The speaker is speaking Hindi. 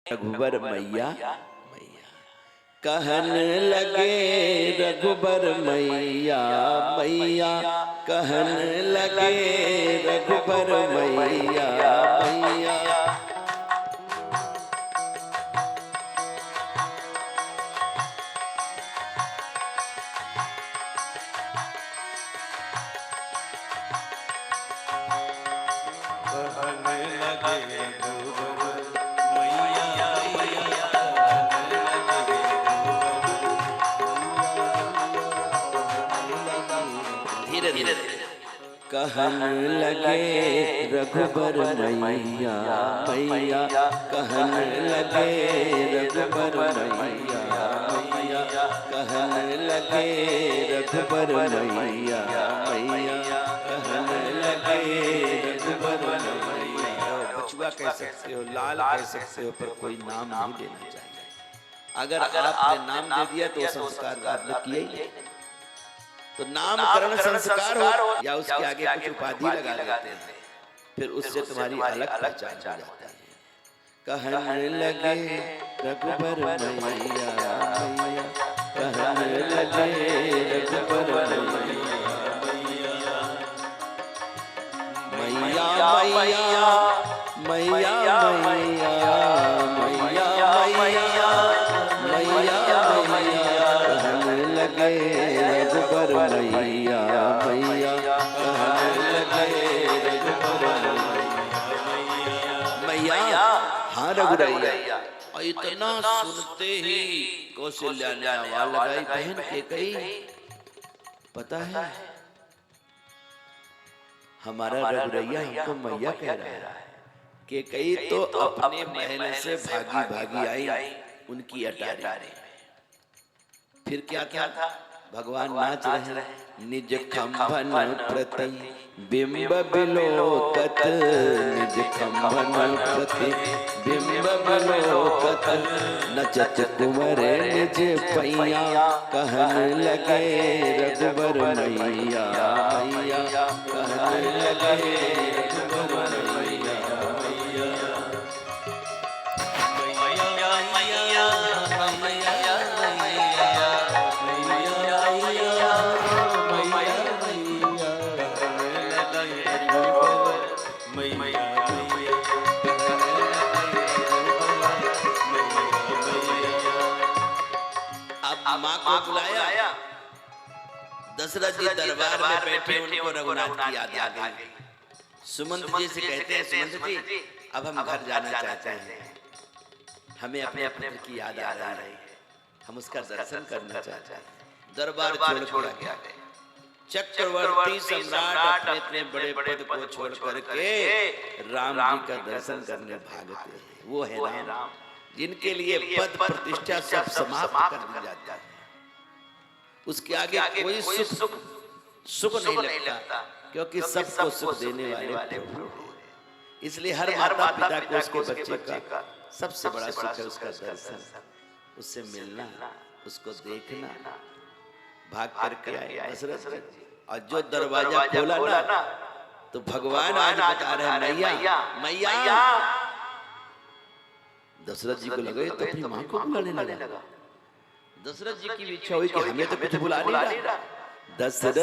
रघुबर मैया मैया कहन लगे रघुबर मैया मैया कहन लगे रघुबर मैया मैया कहन लगे रघुबर मैया मैया कहन लगे रघुबर मैया मैया कहन लगे रघुबर मैया मैया कहन लगे रघुबर मैया। बचुआ कह सकते हो, लाल कह सकते हो, पर कोई नाम नहीं देना चाहिए। अगर आपने नाम दे दिया तो संस्कार आपने किया ही। तो नामकरण संस्कार हो या उसके आगे कुछ उपाधि लगा देते हैं, फिर उससे तुम्हारी अलग पहचान हो जाती है। कहन लगे रघुबर मैया मैया कहन लगे रघुबर मैया मैया मैया मैया मैया मैया मैया मैया कहन लगे रघुबर मैया मैया कहन लगे रघुबर मैया। हाँ रघुरैया। और इतना सुनते ही कौशल्या ने आवाज लगाई, बहन के कही पता है हमारा रघुरैया हमको मैया कह रहा है। के कही तो अपने महल से भागी भागी आई उनकी अटारी। फिर क्या क्या था? भगवान नाच रहे, निज खंभन प्रति बिंब बिलोकत, निज खंभन प्रति बिंब बिलोकत, नचत कुंवर निज पैया कहन लगे रघुबर मैया मैया कहन लगे रघुबर मैया माँ को बुलाया। दशरथ जी दरबार में बैठे, उनको रघुनाथ की याद आ गई। सुमंत जी से कहते हैं, सुमंत जी अब हम घर जाना चाहते हैं, हमें अपने अपने की याद आ रही है, हम उसका दर्शन करना चाहते हैं। दरबार छोड़ के आ गए। चक्रवर्ती सम्राट अपने बड़े पद को छोड़ करके राम जी का दर्शन करने भागते हैं। वो है राम, जिनके लिए पद प्रतिष्ठा सब समाप्त कर दी जाता है। उसके आगे कोई सुख नहीं लगता, क्योंकि सबको सुख देने वाले प्रभु। इसलिए हर माता पिता को उसके बच्चे का सबसे बड़ा सुख है उसका दर्शन, उससे मिलना, उसको देखना। भाग करके आए दशरथ जी, और जो दरवाजा खोला ना तो भगवान आज बता रहे हैं मैया मैया। दशरथ जी को लगे तो अपनी माँ को बुलाने लगा। दशरथ जी की इच्छा हुई कि हमें तो कुछ बुला नहीं रहा। दशरथ